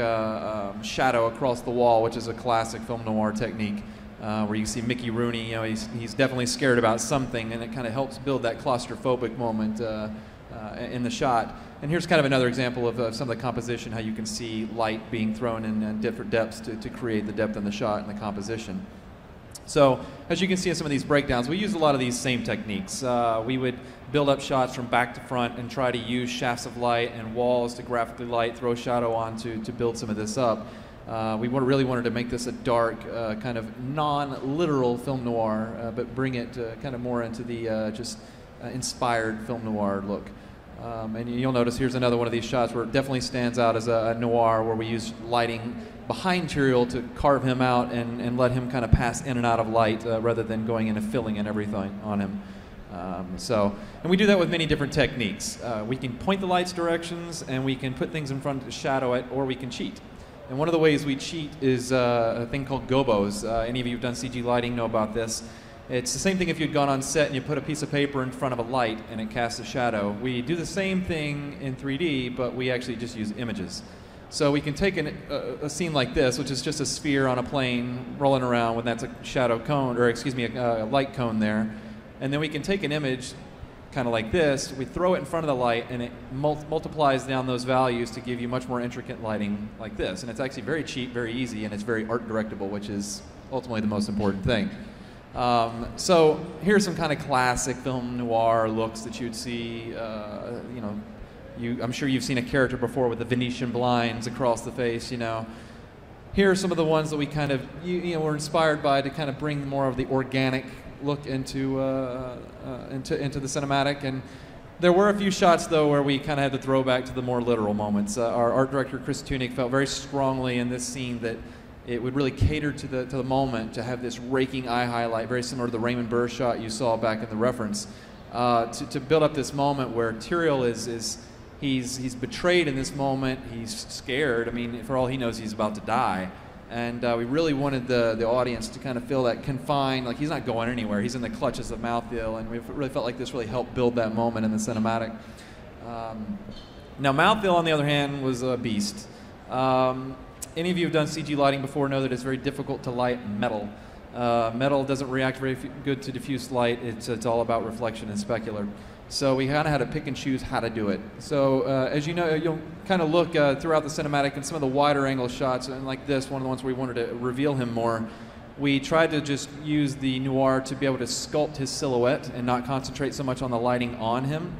shadow across the wall, which is a classic film noir technique, where you see Mickey Rooney, he's definitely scared about something, and it kind of helps build that claustrophobic moment in the shot. And here's kind of another example of some of the composition, how you can see light being thrown in different depths to create the depth in the shot and the composition. So as you can see in some of these breakdowns, we use a lot of these same techniques. We would build up shots from back to front and try to use shafts of light and walls to graphically light, throw shadow on to build some of this up. We really wanted to make this a dark, kind of non-literal film noir, but bring it kind of more into the just inspired film noir look. And you'll notice here's another one of these shots where it definitely stands out as a noir, where we use lighting behind Tyrael to carve him out and let him kind of pass in and out of light rather than going in and filling in everything on him. And we do that with many different techniques. We can point the light's directions, and we can put things in front to shadow it, or we can cheat. And one of the ways we cheat is a thing called gobos. Any of you who've done CG lighting know about this. It's the same thing if you'd gone on set and you put a piece of paper in front of a light and it casts a shadow. We do the same thing in 3D, but we actually just use images. So we can take a scene like this, which is just a sphere on a plane rolling around when that's a shadow cone, or excuse me, a light cone there. And then we can take an image, kind of like this. We throw it in front of the light, and it multiplies down those values to give you much more intricate lighting like this. And it's actually very cheap, very easy, and it's very art directable, which is ultimately the most important thing. So here's some kind of classic film noir looks that you'd see. You know, I'm sure you've seen a character before with the Venetian blinds across the face. You know, here are some of the ones that we kind of were inspired by to kind of bring more of the organic look into the cinematic. And there were a few shots though where we kind of had to throw back to the more literal moments. Our art director Chris Tunick felt very strongly in this scene that it would really cater to the moment to have this raking eye highlight, very similar to the Raymond Burr shot you saw back in the reference, to build up this moment where Tyrael he's betrayed in this moment. He's scared. I mean, for all he knows, he's about to die. And we really wanted the audience to kind of feel that confined, like he's not going anywhere. He's in the clutches of Malthael, and we really felt like this really helped build that moment in the cinematic. Now, Malthael, on the other hand, was a beast. Any of you who have done CG lighting before know that it's very difficult to light metal. Metal doesn't react very good to diffuse light. It's all about reflection and specular. So we kind of had to pick and choose how to do it. So as you know, you'll kind of look throughout the cinematic and some of the wider angle shots, and like this, one of the ones where we wanted to reveal him more, we tried to just use the noir to be able to sculpt his silhouette and not concentrate so much on the lighting on him.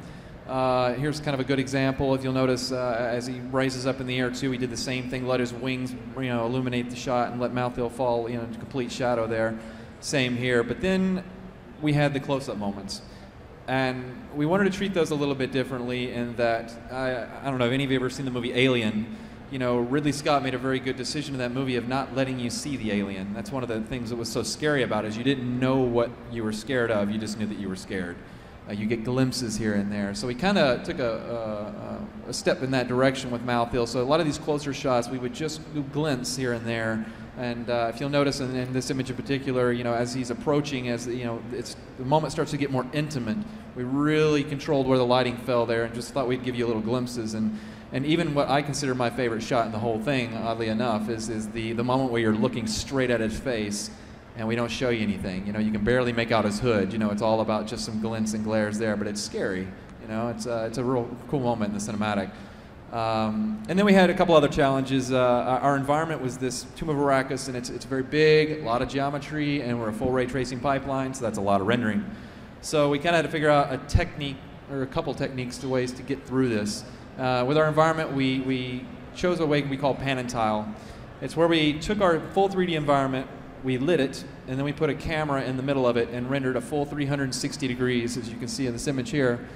Here's kind of a good example. If you'll notice, as he rises up in the air too, he did the same thing, let his wings illuminate the shot and let Malthael fall into complete shadow there. Same here. But then we had the close-up moments. And we wanted to treat those a little bit differently in that, I don't know if any of you have ever seen the movie Alien. You know, Ridley Scott made a very good decision in that movie of not letting you see the alien. That's one of the things that was so scary about it, is you didn't know what you were scared of, you just knew that you were scared. You get glimpses here and there. So we kind of took a step in that direction with Malthael. So a lot of these closer shots, we would just glimpse here and there. And if you'll notice in this image in particular, as he's approaching, the moment starts to get more intimate. We really controlled where the lighting fell there, and just thought we'd give you little glimpses. And even what I consider my favorite shot in the whole thing, oddly enough, is the moment where you're looking straight at his face, and we don't show you anything. You can barely make out his hood. It's all about just some glints and glares there, but it's scary. It's a real cool moment in the cinematic. And then we had a couple other challenges. Our environment was this Tomb of Arrakis, and it's very big, a lot of geometry, and we're a full ray tracing pipeline, so that's a lot of rendering. So we kind of had to figure out a technique, or a couple techniques, to ways to get through this. With our environment, we chose a way we call pan and tile. It's where we took our full 3D environment, we lit it, and then we put a camera in the middle of it and rendered a full 360 degrees, as you can see in this image here.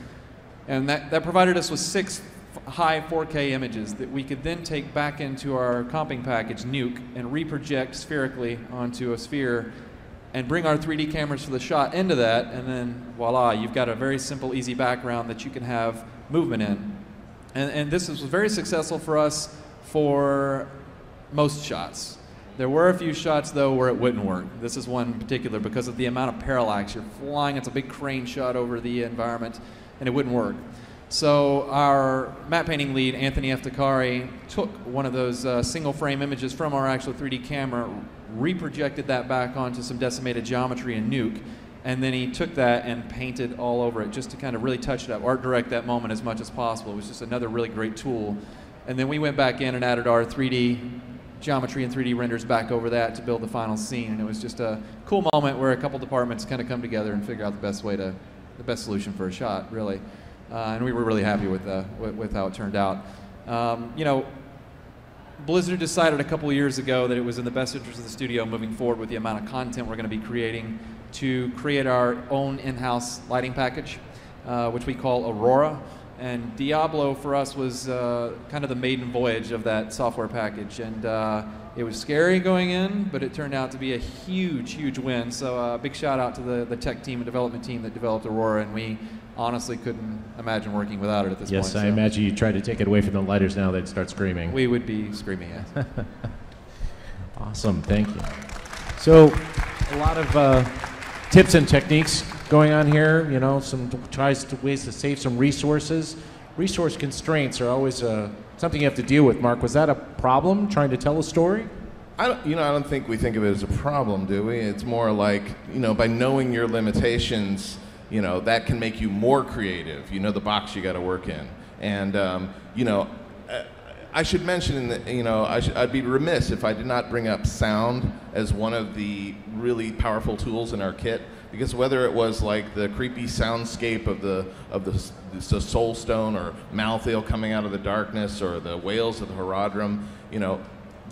And that provided us with 6 high 4K images that we could then take back into our comping package, Nuke, and reproject spherically onto a sphere and bring our 3D cameras for the shot into that, and then voila, you've got a very simple, easy background that you can have movement in. And this was very successful for us for most shots. There were a few shots, though, where it wouldn't work. This is one in particular because of the amount of parallax. You're flying, it's a big crane shot over the environment, and it wouldn't work. So our matte painting lead, Anthony Eftekari, took one of those single frame images from our actual 3D camera, reprojected that back onto some decimated geometry in Nuke, and then he took that and painted all over it just to kind of really touch it up, art direct that moment as much as possible. It was just another really great tool. And then we went back in and added our 3D geometry and 3D renders back over that to build the final scene. And it was just a cool moment where a couple departments kind of come together and figure out the best solution for a shot, really. And we were really happy with how it turned out. Blizzard decided a couple of years ago that it was in the best interest of the studio moving forward with the amount of content we're going to be creating to create our own in-house lighting package, which we call Aurora. And Diablo for us was kind of the maiden voyage of that software package. And it was scary going in, but it turned out to be a huge, huge win. So a big shout out to the tech team and development team that developed Aurora, and we honestly couldn't imagine working without it at this point. Yes, I imagine you tried to take it away from the lighters now, they'd start screaming. We would be screaming, yes. Awesome, thank you. So, a lot of tips and techniques going on here, some ways to save some resources. Resource constraints are always something you have to deal with. Marc, was that a problem, trying to tell a story? I don't think we think of it as a problem, do we? It's more like, by knowing your limitations, you know, that can make you more creative. You know the box you got to work in. And, you know, I should mention that, you know, I'd be remiss if I did not bring up sound as one of the really powerful tools in our kit, because whether it was like the creepy soundscape of the Soul Stone, or Malthael coming out of the darkness, or the wails of the Horadrim, you know,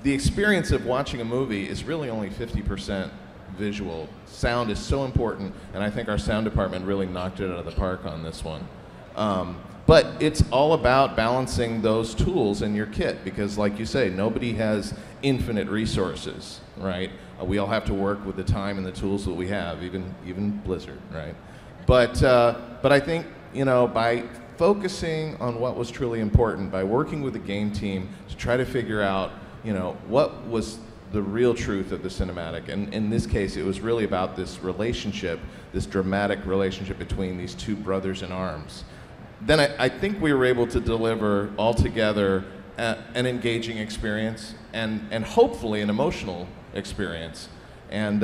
the experience of watching a movie is really only 50% visual. Sound is so important, and I think our sound department really knocked it out of the park on this one. But it's all about balancing those tools in your kit, because like you say, nobody has infinite resources, right? We all have to work with the time and the tools that we have, even Blizzard, right? But I think, you know, by focusing on what was truly important, by working with the game team to try to figure out, you know, what was the real truth of the cinematic, and in this case it was really about this relationship, this dramatic relationship between these two brothers in arms. Then I think we were able to deliver altogether an engaging experience, and hopefully an emotional experience, and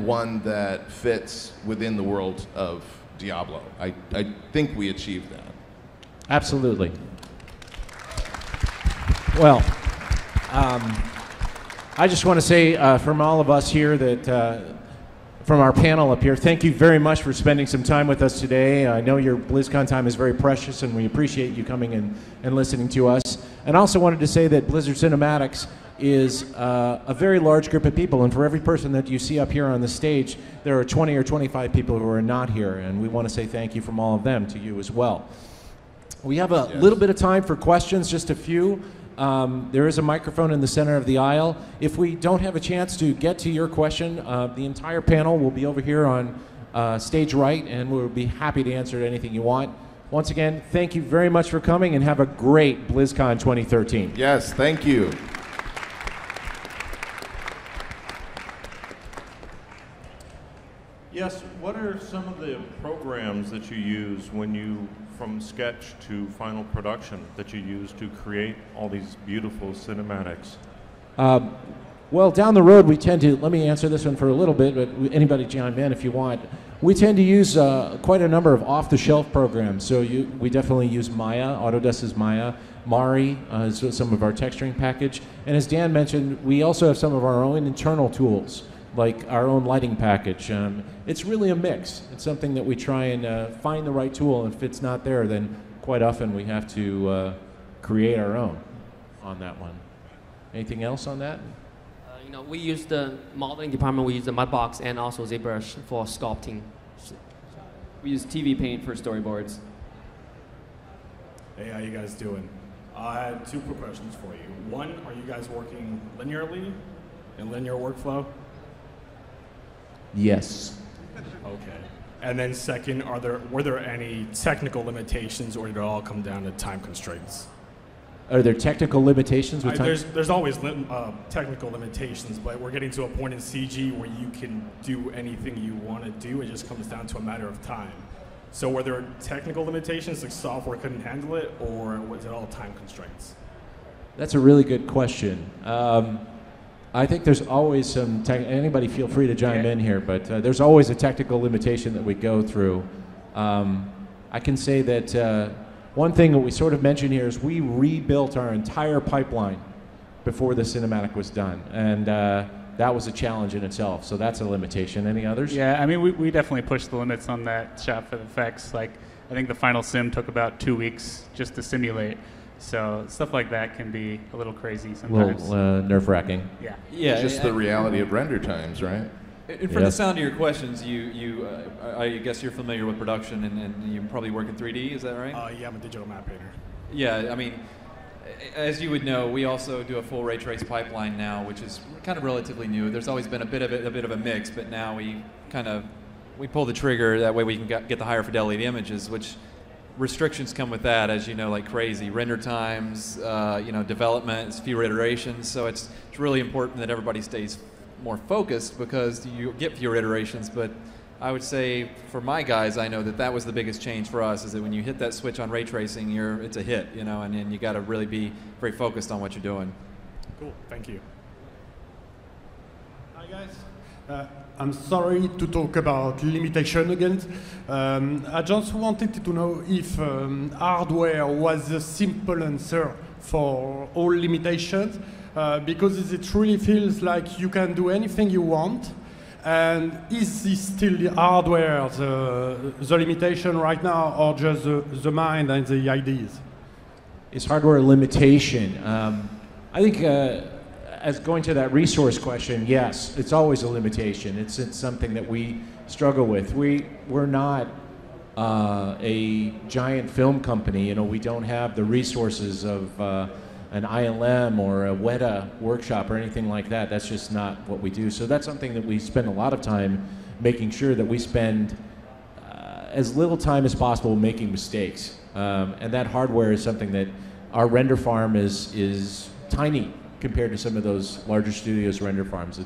one that fits within the world of Diablo. I think we achieved that. Absolutely. Well, I just want to say from all of us here that from our panel up here, thank you very much for spending some time with us today. I know your BlizzCon time is very precious, and we appreciate you coming in and listening to us. And I also wanted to say that Blizzard Cinematics is a very large group of people, and for every person that you see up here on the stage, there are 20 or 25 people who are not here, and we want to say thank you from all of them to you as well. We have a little bit of time for questions, just a few. There is a microphone in the center of the aisle. If we don't have a chance to get to your question, the entire panel will be over here on stage right, and we'll be happy to answer anything you want. Once again, thank you very much for coming, and have a great BlizzCon 2013. Yes, thank you. Yes, what are some of the programs that you use when you, from sketch to final production, that you use to create all these beautiful cinematics? Well, down the road we tend to, let me answer this one for a little bit, but anybody chime in if you want. We tend to use quite a number of off-the-shelf programs. So we definitely use Maya, Autodesk's Maya. Mari is some of our texturing package. And as Dan mentioned, we also have some of our own internal tools, like our own lighting package. It's really a mix. It's something that we try and find the right tool, and if it's not there, then quite often we have to create our own on that one. Anything else on that? You know, we use the modeling department, we use the Mudbox and also ZBrush for sculpting. We use TV Paint for storyboards. Hey, how you guys doing? I had two quick questions for you. One, are you guys working linearly in linear workflow? Yes. Okay. And then second, were there any technical limitations, or did it all come down to time constraints? Are there technical limitations with time? There's always technical limitations, but we're getting to a point in CG where you can do anything you want to do. It just comes down to a matter of time. So were there technical limitations, like software couldn't handle it, or was it all time constraints? That's a really good question. I think there's always some, anybody feel free to chime in here, but there's always a technical limitation that we go through. I can say that one thing that we sort of mentioned here is we rebuilt our entire pipeline before the cinematic was done, and that was a challenge in itself, so that's a limitation. Any others? Yeah, I mean, we definitely pushed the limits on that shot for the effects. Like, I think the final sim took about 2 weeks just to simulate. So stuff like that can be a little crazy sometimes. A little nerve-wracking. Yeah. It's just the reality of render times, right? And for the sound of your questions, I guess you're familiar with production, and you probably work in 3D, is that right? Yeah, I'm a digital map painter. Yeah, I mean, as you would know, we also do a full ray trace pipeline now, which is kind of relatively new. There's always been a bit of a mix, but now we pull the trigger, that way we can get the higher fidelity images, which restrictions come with that, as you know, like crazy. Render times, development, it's fewer iterations, so it's really important that everybody stays more focused, because you get fewer iterations. But I would say, for my guys, I know that was the biggest change for us, is that when you hit that switch on ray tracing, it's a hit, and you got to really be very focused on what you're doing. Cool, thank you. Hi guys. I'm sorry to talk about limitation again. I just wanted to know if hardware was a simple answer for all limitations, because it really feels like you can do anything you want. And is this still the hardware, the limitation right now, or just the mind and the ideas? Is hardware a limitation? I think as going to that resource question, yes, it's always a limitation. It's something that we struggle with. We're not a giant film company. You know, we don't have the resources of an ILM or a Weta workshop or anything like that. That's just not what we do. So that's something that we spend a lot of time making sure that we spend as little time as possible making mistakes. And that hardware is something that our render farm is tiny compared to some of those larger studios' render farms.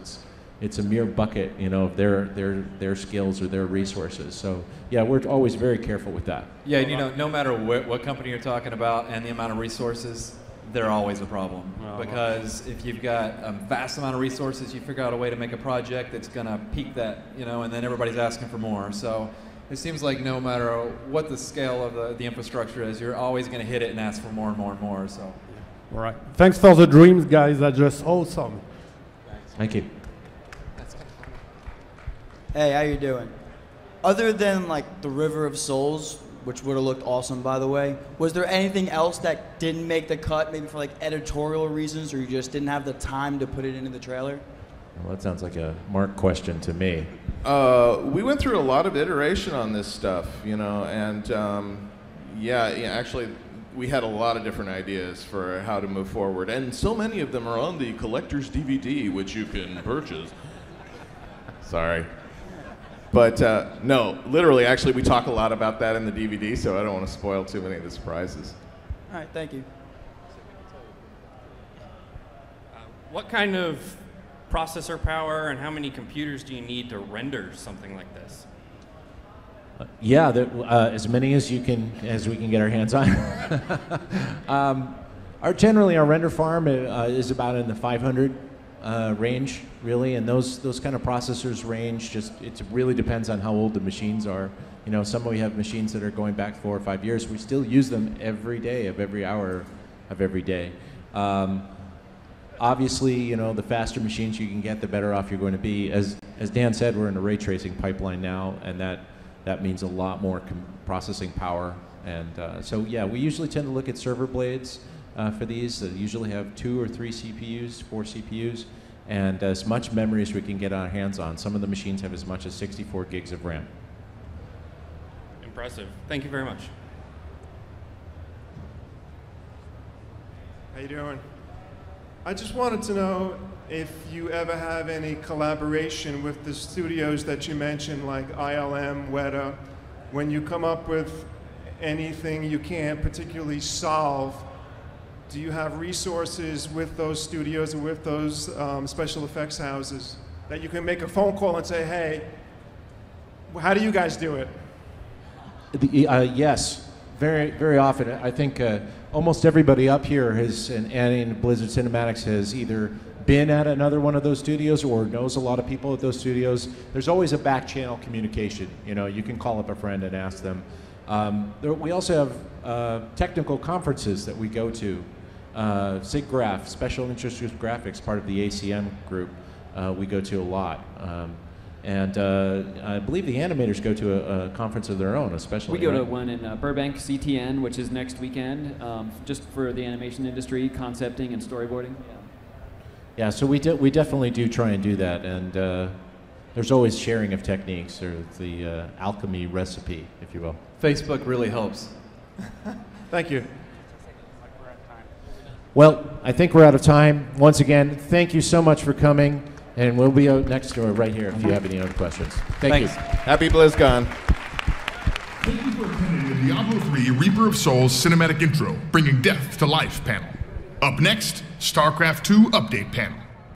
It's a mere bucket, you know, of their skills or their resources. So yeah, we're always very careful with that. Yeah, you know, no matter what company you're talking about and the amount of resources, they're always a problem. Because if you've got a vast amount of resources, you figure out a way to make a project that's gonna peak that, you know, and then everybody's asking for more. So it seems like no matter what the scale of the infrastructure is, you're always gonna hit it and ask for more and more and more, so. All right. Thanks for the dreams, guys. That's just awesome. Thank you. Hey, how you doing? Other than like the River of Souls, which would have looked awesome, by the way, was there anything else that didn't make the cut, maybe for like editorial reasons, or you just didn't have the time to put it into the trailer? Well, that sounds like a Marc question to me. We went through a lot of iteration on this stuff, you know, and yeah, actually, we had a lot of different ideas for how to move forward, and so many of them are on the collector's DVD, which you can purchase. Sorry. But no, literally, actually, we talk a lot about that in the DVD, so I don't want to spoil too many of the surprises. All right, thank you. What kind of processor power and how many computers do you need to render something like this? Yeah, as many as we can get our hands on. Generally, our render farm is about in the 500 range, really, and those kind of processors range. It really depends on how old the machines are. You know, some we have machines that are going back 4 or 5 years. We still use them every day of every hour of every day. Obviously, you know, the faster machines you can get, the better off you're going to be. As Dan said, we're in a ray tracing pipeline now, and that means a lot more processing power. And so, yeah, we usually tend to look at server blades for these that usually have 2 or 3 CPUs, 4 CPUs, and as much memory as we can get our hands on. Some of the machines have as much as 64 gigs of RAM. Impressive. Thank you very much. How you doing? I just wanted to know if you ever have any collaboration with the studios that you mentioned, like ILM, Weta, when you come up with anything you can't particularly solve. Do you have resources with those studios and with those special effects houses that you can make a phone call and say, hey, how do you guys do it? Yes, very, very often. I think almost everybody up here and in Blizzard Cinematics has either been at another one of those studios or knows a lot of people at those studios. There's always a back channel communication. You know, you can call up a friend and ask them. We also have technical conferences that we go to. SIGGRAPH, Special Interest Group Graphics, part of the ACM group, we go to a lot. And I believe the animators go to a conference of their own, especially. We go to one in Burbank, CTN, which is next weekend, just for the animation industry, concepting and storyboarding. Yeah, so we definitely do try and do that, and there's always sharing of techniques, or the alchemy recipe, if you will. Facebook really helps. Thank you. Well, I think we're out of time. Once again, thank you so much for coming, and we'll be out next door right here if you have any other questions. Thank you. Happy BlizzCon. Thank you for attending the Diablo 3 Reaper of Souls cinematic intro, bringing death to life panel. Up next, StarCraft 2 update panel.